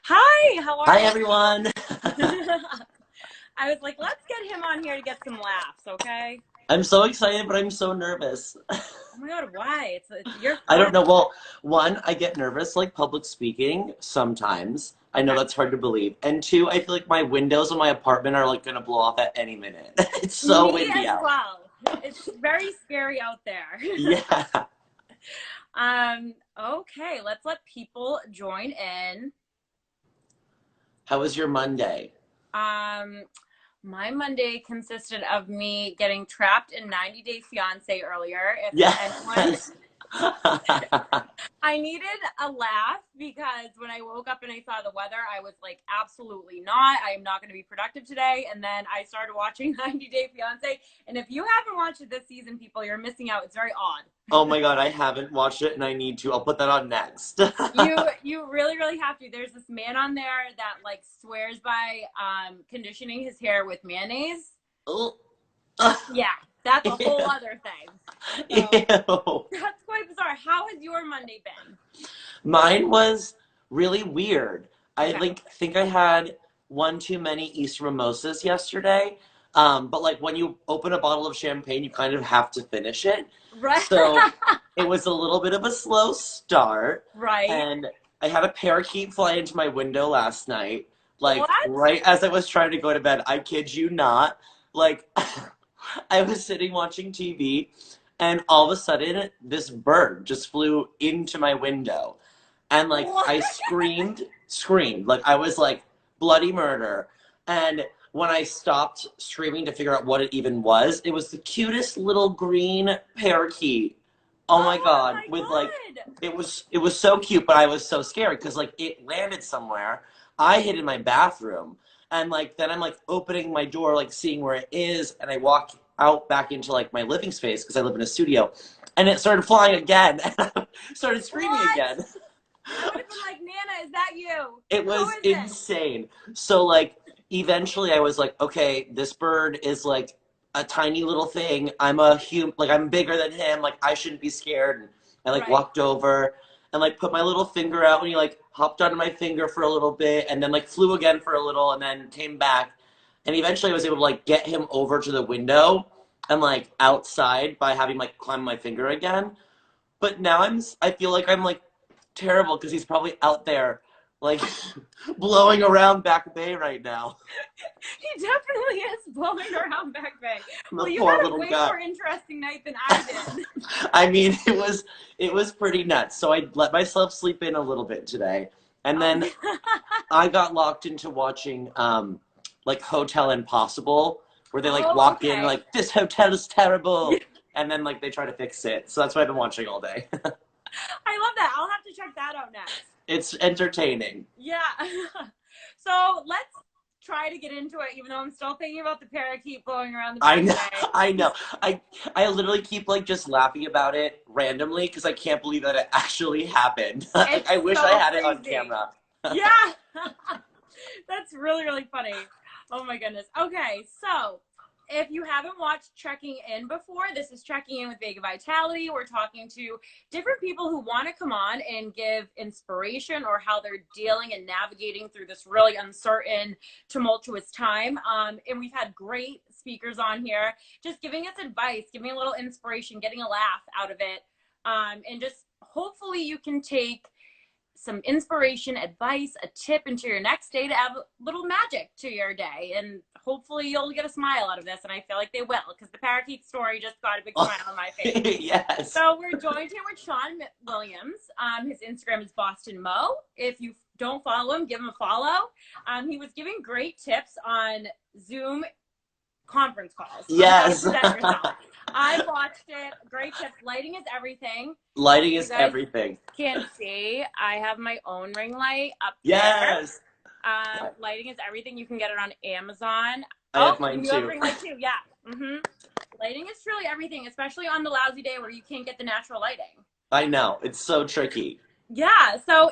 Hi, how are Hi, you? everyone. I was like, let's get him on here to get some laughs, okay? I'm so excited, but I'm so nervous. Oh my God, why? You're I don't funny. know. Well, one, I get nervous like public speaking sometimes. I know Okay. that's hard to believe. And two, I feel like my windows in my apartment are like gonna blow off at any minute. It's so Me windy as out. well. It's very scary out there. Yeah. Okay, let's let people join in. How was your Monday? Um, my Monday consisted of me getting trapped in 90 Day Fiance earlier. If anyone Yes. I needed a laugh because when I woke up and I saw the weather, I was like, absolutely not. I am not going to be productive today. And then I started watching 90 Day Fiance. And if you haven't watched it this season, people, you're missing out. It's very odd. Oh my God, I haven't watched it and I need to. I'll put that on next. You really have to. There's this man on there that like swears by conditioning his hair with mayonnaise. Oh, Yeah, that's a whole ew. other thing. So Ew. that's quite bizarre. How has your Monday been? Mine was really weird. I Okay. like think I had one too many Easter mimosas yesterday. But like when you open a bottle of champagne, you kind of have to finish it. Right. So it was a little bit of a slow start, Right. and I had a parakeet fly into my window last night, like What? right as I was trying to go to bed. I kid you not. Like I was sitting watching TV, and all of a sudden, this bird just flew into my window. And like What? I screamed. Like I was like, bloody murder. And when I stopped screaming to figure out what it even was, it was the cutest little green parakeet. Oh my Oh God. my With like, God. it was so cute, but I was so scared because like it landed somewhere. I hid in my bathroom. And like then I'm like opening my door, like seeing where it is, and I walk out back into like my living space because I live in a studio. And it started flying again, and I started screaming What? again. I would have been like, Nana, is that you? It Who was is it? insane. So like eventually I was like, okay, this bird is like a tiny little thing. I'm a human, like I'm bigger than him. Like I shouldn't be scared. And I like Right. walked over and like put my little finger out and he like hopped onto my finger for a little bit and then like flew again for a little and then came back. And eventually I was able to like get him over to the window and like outside by having like climb my finger again. But now I feel like I'm like terrible because he's probably out there like blowing around Back Bay right now. He definitely is blowing around Back Bay. The Well, you poor had a little way guy. more interesting night than I did. I mean, it was pretty nuts. So I let myself sleep in a little bit today, and Oh, then I got locked into watching like Hotel Impossible, where they like oh, walk in okay. like this hotel is terrible, and then like they try to fix it. So that's what I've been watching all day. I love that. I'll have to check that out next. It's entertaining. Yeah. So let's try to get into it, even though I'm still thinking about the parakeet blowing around the I Back know, Bay. I know. I literally keep like just laughing about it randomly because I can't believe that it actually happened. Like It's I wish I so had it on crazy. camera. Yeah. That's really funny. Oh my goodness. Okay, so if you haven't watched Checking In before, this is Checking In with Vega Vitality. We're talking to different people who want to come on and give inspiration or how they're dealing and navigating through this really uncertain, tumultuous time. And we've had great speakers on here just giving us advice, giving a little inspiration, getting a laugh out of it. And just hopefully you can take some inspiration, advice, a tip into your next day to add a little magic to your day. And hopefully you'll get a smile out of this. And I feel like they will because the parakeet story just got a big smile on my face. Yes. So we're joined here with Sean Williams. His Instagram is BostonMo. If you don't follow him, give him a follow. He was giving great tips on Zoom conference calls on how to Yes. present yourself. I watched it. Great tips. Lighting is everything. Lighting You is guys everything. can't see. I have my own ring light up there. Yes. Lighting is everything. You can get it on Amazon. I Oh, have mine and you have too. ring light too. Yeah. Lighting is truly everything, especially on the lousy day where you can't get the natural lighting. I know. It's so tricky. Yeah. So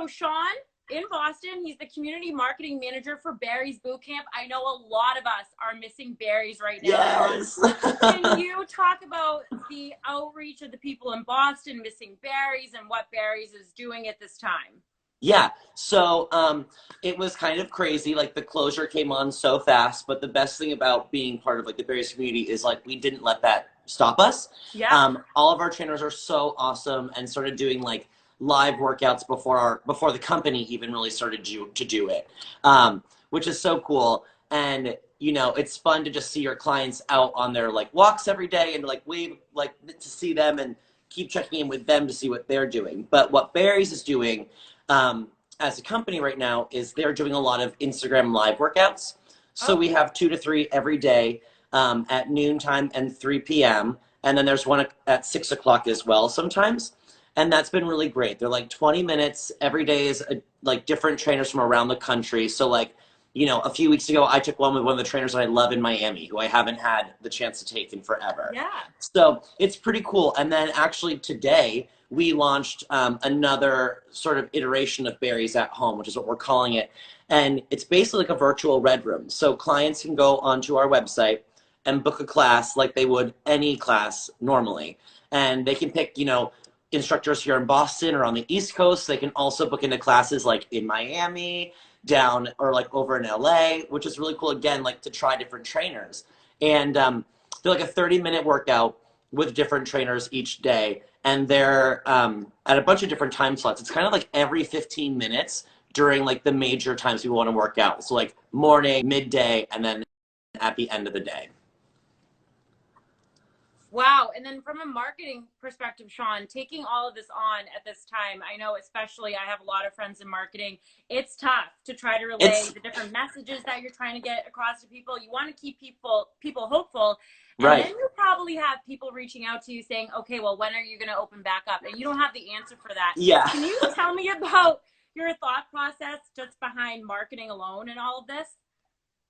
Sean in Boston, he's the community marketing manager for Barry's Boot Camp. I know a lot of us are missing Barry's right now. Yes. Can you talk about the outreach of the people in Boston missing Barry's and what Barry's is doing at this time? Yeah. So it was kind of crazy. Like the closure came on so fast, but the best thing about being part of like the Barry's community is like we didn't let that stop us. Yeah. All of our trainers are so awesome and started doing like live workouts before the company even really started to do it, which is so cool. And you know, it's fun to just see your clients out on their like walks every day and like wave like to see them and keep checking in with them to see what they're doing. But what Barry's is doing um, as a company right now is they're doing a lot of Instagram live workouts. So Oh, we have 2 to 3 every day at noontime and 3 p.m. And then there's one at 6 o'clock as well sometimes. And that's been really great. They're like 20 minutes every day is like different trainers from around the country. So like, you know, a few weeks ago, I took one with one of the trainers that I love in Miami, who I haven't had the chance to take in forever. yeah. So it's pretty cool. And then actually today, we launched another sort of iteration of Berries at Home, which is what we're calling it. And it's basically like a virtual red room. So clients can go onto our website and book a class like they would any class normally. And they can pick, you know, instructors here in Boston or on the East Coast. They can also book into classes like in Miami, down or like over in LA, which is really cool again, like to try different trainers. And they're like a 30-minute workout with different trainers each day. And they're at a bunch of different time slots. It's kind of like every 15 minutes during like the major times people want to work out. So like morning, midday, and then at the end of the day. Wow. And then from a marketing perspective, Sean, taking all of this on at this time, I know especially I have a lot of friends in marketing. It's tough to try to relay It's the different messages that you're trying to get across to people. You want to keep people hopeful. And then right. you probably have people reaching out to you saying, okay, well, when are you going to open back up? And you don't have the answer for that. Yeah. Can you tell me about your thought process just behind marketing alone and all of this?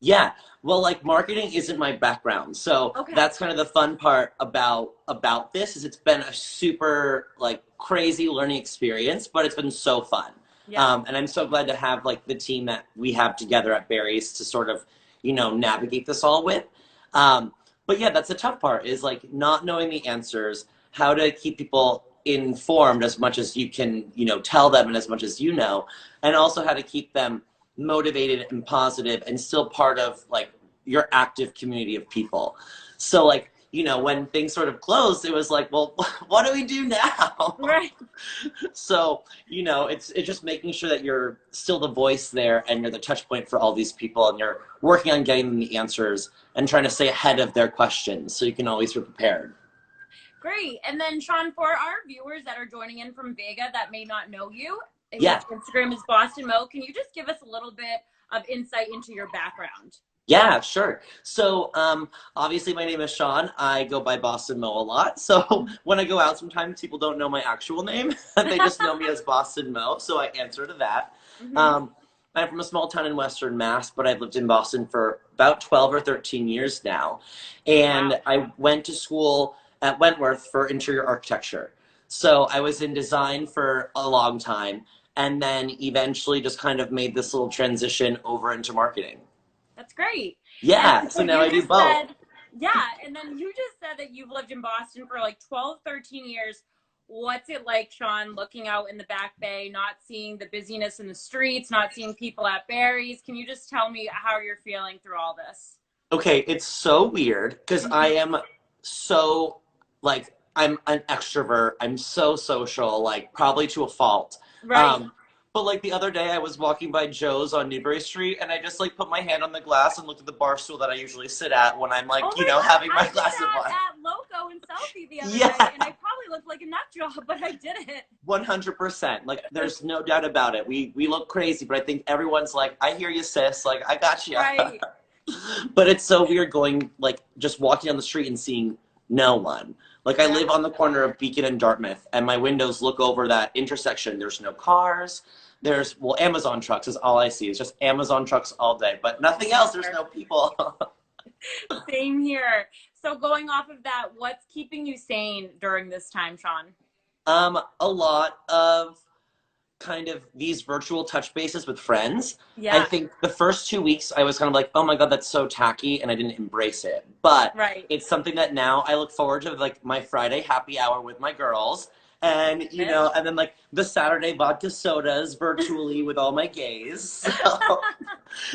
Yeah, well, like marketing isn't my background, so Okay. that's kind of the fun part about this is it's been a super like crazy learning experience, but it's been so fun, Yeah. and I'm so glad to have like the team that we have together at Barry's to sort of you know navigate this all with. But yeah, that's the tough part is like not knowing the answers, how to keep people informed as much as you can you know tell them and as much as you know, and also how to keep them motivated and positive and still part of like your active community of people. So like, you know, when things sort of closed, it was like, well, what do we do now? Right. So, you know, it's just making sure that you're still the voice there and you're the touch point for all these people and you're working on getting them the answers and trying to stay ahead of their questions so you can always be prepared. Great. And then, Sean, for our viewers that are joining in from Vega that may not know you, his Yeah. Instagram is BostonMo. Can you just give us a little bit of insight into your background? Yeah, sure. So, obviously, my name is Sean. I go by Boston Mo a lot. So, when I go out, sometimes people don't know my actual name. They just know me as Boston Mo. So, I answer to that. Mm-hmm. Um, I'm from a small town in Western Mass, but I've lived in Boston for about 12 or 13 years now. Wow. And I went to school at Wentworth for interior architecture. So, I was in design for a long time and then eventually just kind of made this little transition over into marketing. That's great. And Yeah, so so now you I do just both. said, yeah, and then you just said that you've lived in Boston for like 12, 13 years. What's it like, Sean, looking out in the back bay, not seeing the busyness in the streets, not seeing people at Barry's? Can you just tell me how you're feeling through all this? Okay, it's so weird because I Mm-hmm. am so like I'm an extrovert. I'm so social, like probably to a fault. Right. Um, but like the other day, I was walking by Joe's on Newbury Street, and I just like put my hand on the glass and looked at the bar stool that I usually sit at when I'm Oh like, you my know, God, having I my did glass of that wine. at Loco in Selfie the other night, Yeah, and I probably looked like a nut job, but I did it. 100%. Like, there's no doubt about it. We look crazy, but I think everyone's like, I hear you, sis. Like, I got you. Right. But it's so weird going like just walking down the street and seeing no one. Like I Yeah. live on the corner of Beacon and Dartmouth, and my windows look over that intersection. There's no cars. There's well, Amazon trucks is all I see. It's just Amazon trucks all day, but nothing else. There's no people. Same here. So going off of that, what's keeping you sane during this time, Sean? A lot of kind of these virtual touch bases with friends. I Yeah. think the first 2 weeks I was kind of like, oh my God, that's so tacky, and I didn't embrace it. But Right. it's something that now I look forward to, like my Friday happy hour with my girls. And, and then like the Saturday vodka sodas virtually with all my gays.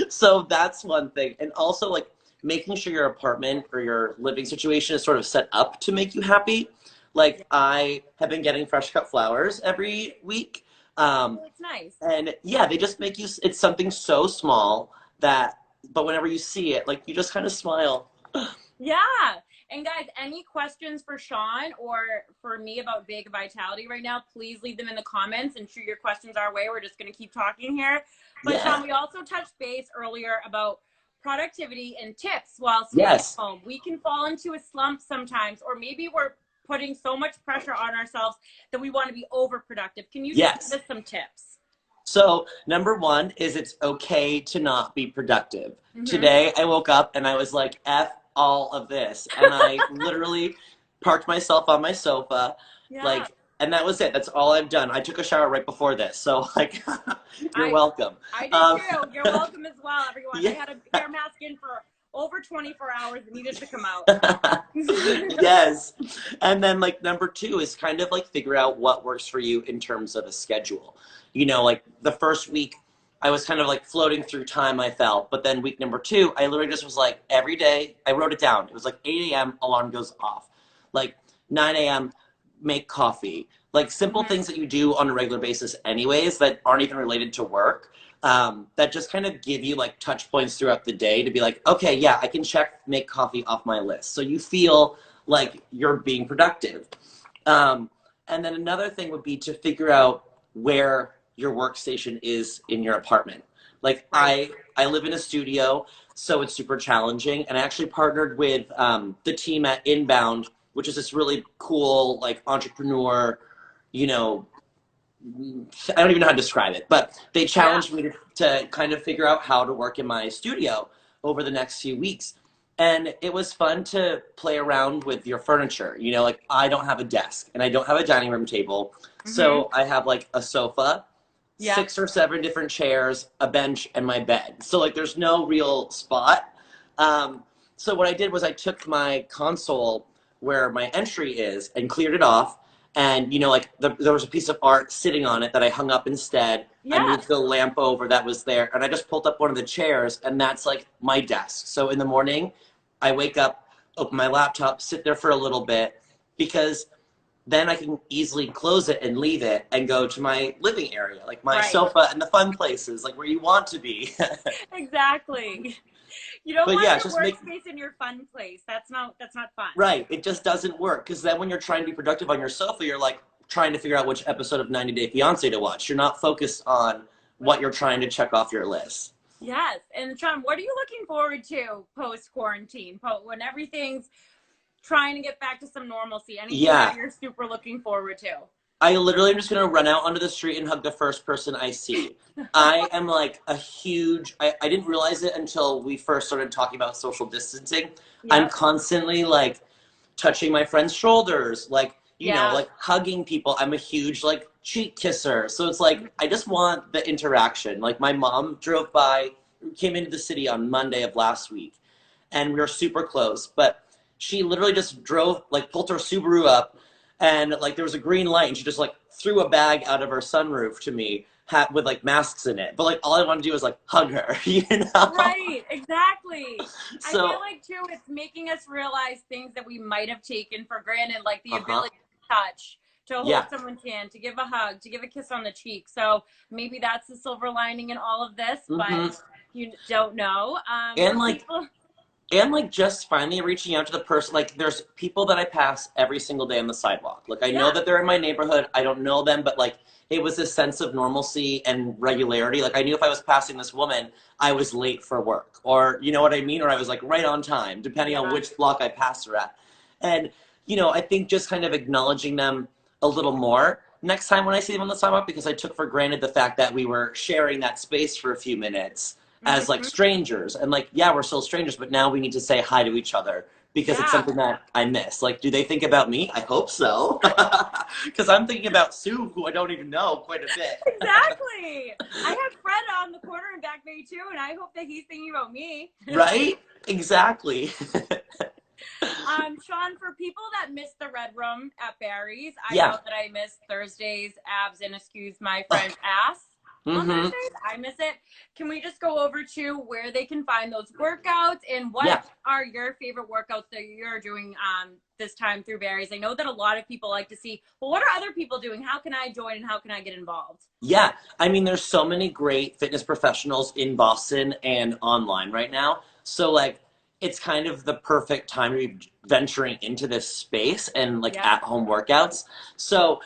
So that's one thing. And also like making sure your apartment or your living situation is sort of set up to make you happy. Like I have been getting fresh cut flowers every week. It's nice. And yeah, they just make you, it's something so small but whenever you see it, like you just kind of smile. Yeah. And guys, any questions for Sean or for me about Vega Vitality right now, please leave them in the comments and shoot your questions our way. We're just going to keep talking here. But yeah. Sean, we also touched base earlier about productivity and tips while staying at home. We can fall into a slump sometimes, or maybe we're putting so much pressure on ourselves that we want to be overproductive. Can you just give us some tips? So number one is it's okay to not be productive. Today I woke up and I was like, F all of this. And I literally parked myself on my sofa, and that was it. That's all I've done. I took a shower right before this. So like, you're welcome. I did too. You're welcome as well, everyone. I had a hair mask in for over 24 hours and needed to come out. Yes. And then like number two is kind of like figure out what works for you in terms of a schedule. Like the first week I was kind of like floating through time, I felt. But then week number two, I literally just was like every day, I wrote it down. It was like 8 a.m. alarm goes off. Like 9 a.m. make coffee. Like simple things that you do on a regular basis anyways that aren't even related to work. That just kind of give you like touch points throughout the day to be like, okay, yeah, I can check make coffee off my list. So you feel like you're being productive. And then another thing would be to figure out where your workstation is in your apartment. Like I live in a studio, so it's super challenging. And I actually partnered with the team at Inbound, which is this really cool, like entrepreneur, I don't even know how to describe it, but they challenged me to kind of figure out how to work in my studio over the next few weeks. And it was fun to play around with your furniture. Like I don't have a desk and I don't have a dining room table. So I have like a sofa, 6 or 7 different chairs, a bench, and my bed. So like there's no real spot. So what I did was I took my console where my entry is and cleared it off. And, there was a piece of art sitting on it that I hung up instead. I moved the lamp over that was there. And I just pulled up one of the chairs, and that's like my desk. So in the morning, I wake up, open my laptop, sit there for a little bit, because then I can easily close it and leave it and go to my living area, like my sofa and the fun places, like where you want to be. Exactly. You don't want your workspace in your fun place. That's not fun. Right. It just doesn't work. Because then when you're trying to be productive on your sofa, you're like trying to figure out which episode of 90 Day Fiancé to watch. You're not focused on what you're trying to check off your list. Yes. And Sean, what are you looking forward to post-quarantine? When everything's trying to get back to some normalcy? Anything that you're super looking forward to? I literally am just going to run out onto the street and hug the first person I see. I am like a huge, I didn't realize it until we first started talking about social distancing. I'm constantly like touching my friends' shoulders, like, like hugging people. I'm a huge like cheek kisser. So it's like, I just want the interaction. Like my mom came into the city on Monday of last week and we were super close, but she literally just pulled her Subaru up. And like there was a green light and she just like threw a bag out of her sunroof to me with like masks in it. But like all I wanted to do was like hug her, Right, exactly. So, I feel like too, it's making us realize things that we might have taken for granted, like the ability to touch, to hold someone's hand, to give a hug, to give a kiss on the cheek. So maybe that's the silver lining in all of this, but you don't know. And like just finally reaching out to the person, like there's people that I pass every single day on the sidewalk. Like I know that they're in my neighborhood. I don't know them, but like it was this sense of normalcy and regularity. Like I knew if I was passing this woman, I was late for work, or you know what I mean? Or I was like right on time, depending on which block I passed her at. And, I think just kind of acknowledging them a little more next time when I see them on the sidewalk, because I took for granted the fact that we were sharing that space for a few minutes as like strangers, and like we're still strangers, but now we need to say hi to each other because it's something that I miss. Like, do they think about me? I hope so, because I'm thinking about Sue, who I don't even know quite a bit. Exactly. I have Fred on the corner in Back Bay too, and I hope that he's thinking about me. Right? Exactly. Sean, for people that missed the Red Room at Barry's, I Yeah. know that I miss Thursdays, abs, and excuse my French ass. On Mm-hmm. Thursdays, I miss it. Can we just go over to where they can find those workouts and Yeah. what are your favorite workouts that you're doing this time through Barry's? I know that a lot of people like to see, well, what are other people doing? How can I join and how can I get involved? Yeah, I mean, there's so many great fitness professionals in Boston and online right now. So, like, it's kind of the perfect time to be venturing into this space and like Yep. at home workouts. So,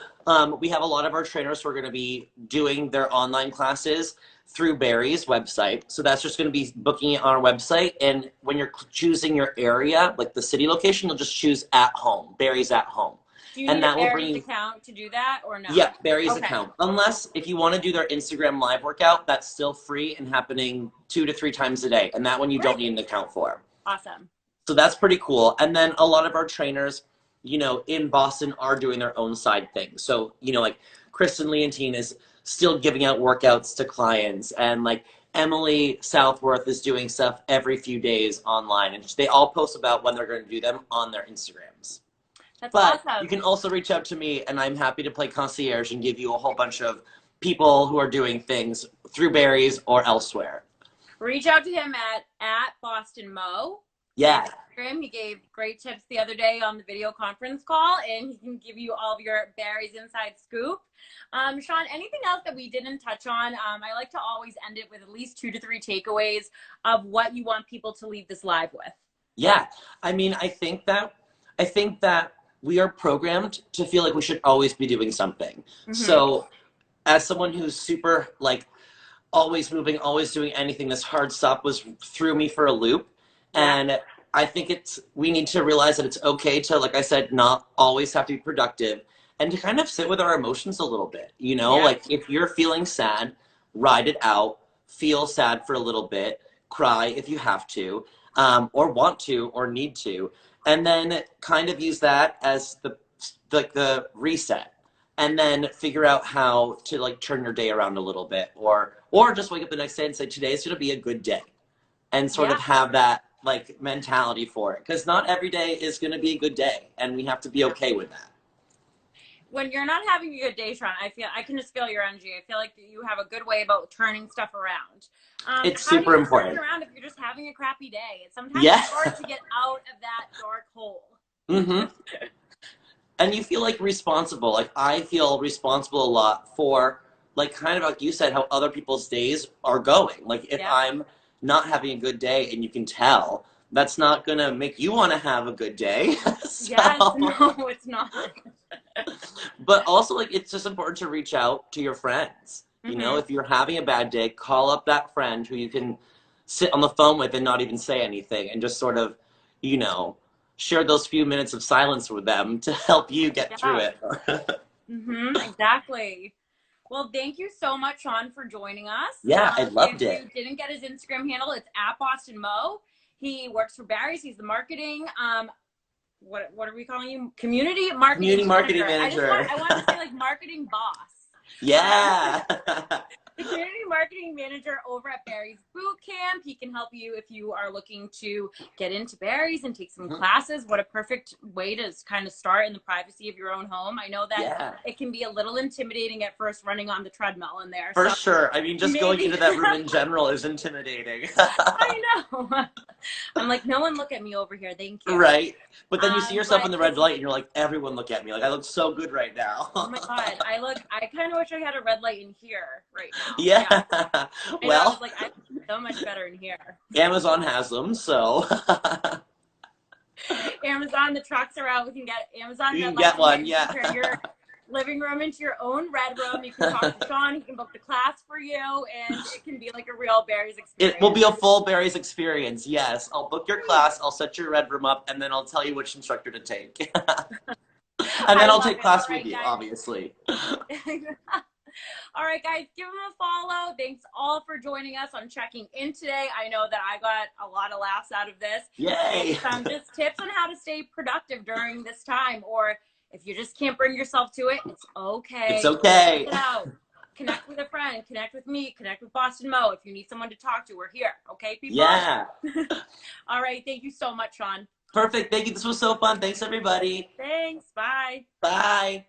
we have a lot of our trainers who are going to be doing their online classes through Barry's website. So, that's just going to be booking it on our website. And when you're choosing your area, like the city location, you'll just choose at home, Barry's at home. Do you And need a that will bring Barry's you. account to do that or no? Yeah, Barry's Okay. account. Unless if you want to do their Instagram live workout, that's still free and happening 2 to 3 times a day. And that one you don't Great. need an account for. Awesome. So that's pretty cool. And then a lot of our trainers, in Boston are doing their own side things. So, like Kristen Leontine is still giving out workouts to clients, and like Emily Southworth is doing stuff every few days online. And they all post about when they're going to do them on their Instagrams. That's But you awesome. can also reach out to me, and I'm happy to play concierge and give you a whole bunch of people who are doing things through Barry's or elsewhere. Reach out to him at BostonMo. Yeah. Instagram. He gave great tips the other day on the video conference call, and he can give you all of your Barry's inside scoop. Sean, anything else that we didn't touch on? I like to always end it with at least 2 to 3 takeaways of what you want people to leave this live with. Yeah. I mean, I think that we are programmed to feel like we should always be doing something. Mm-hmm. So as someone who's super like always moving, always doing anything, this hard stop threw me for a loop. Yeah. And I think we need to realize that it's okay to, like I said, not always have to be productive and to kind of sit with our emotions a little bit. Yeah. Like if you're feeling sad, ride it out, feel sad for a little bit, cry if you have to, or want to, or need to, and then kind of use that as the reset, and then figure out how to like turn your day around a little bit, or just wake up the next day and say today's going to be a good day, and sort of have that like mentality for it, because not every day is going to be a good day, and we have to be okay with that. When you're not having a good day, Sean, I can just feel your energy. I feel like you have a good way about turning stuff around. It's how super do you important. turn it around if you're just having a crappy day? Sometimes Yeah. it's hard to get out of that dark hole. Mm-hmm. And you feel like responsible. Like I feel responsible a lot for, like, kind of like you said, how other people's days are going. Like if I'm not having a good day and you can tell, that's not gonna make you want to have a good day. So, Yes, no, it's not. but also, like, it's just important to reach out to your friends. Mm-hmm. If you're having a bad day, call up that friend who you can sit on the phone with and not even say anything, and just sort of, share those few minutes of silence with them to help you get through it. Mm-hmm, exactly. Well, thank you so much, Sean, for joining us. Yeah, I loved it. If you didn't get his Instagram handle, it's at BostonMo. He works for Barry's. He's the marketing, what are we calling you? Community marketing manager. I want to say like marketing boss. Yeah. The community marketing manager over at Barry's Boot Camp. He can help you if you are looking to get into Barry's and take some classes. What a perfect way to kind of start in the privacy of your own home. I know that it can be a little intimidating at first running on the treadmill in there. For sure. I mean, just going into that room in general is intimidating. I know. I'm like, no one look at me over here. Thank you. Right. But then you see yourself in the red light and you're like, everyone look at me. Like, I look so good right now. Oh my God. I kind of wish I had a red light in here right now. Yeah. Well, I was like, I look so much better in here. Amazon has them, so. Amazon, the trucks are out. We can get Amazon. You can get one, yeah. Turn your living room into your own red room. You can talk to Sean. He can book the class for you, and it can be like a real Barry's experience. It will be a full Barry's experience, yes. I'll book your class, I'll set your red room up, and then I'll tell you which instructor to take. And then I'll take class with you, obviously. All right, guys, give him a follow. Thanks all for joining us on Checking In today. I know that I got a lot of laughs out of this. Yay! Some just tips on how to stay productive during this time, or if you just can't bring yourself to it, it's okay. It's okay. Check it out. Connect with a friend. Connect with me. Connect with BostonMo. If you need someone to talk to, we're here. Okay, people? Yeah. All right. Thank you so much, Sean. Perfect. Thank you. This was so fun. Thanks, everybody. Thanks. Bye. Bye.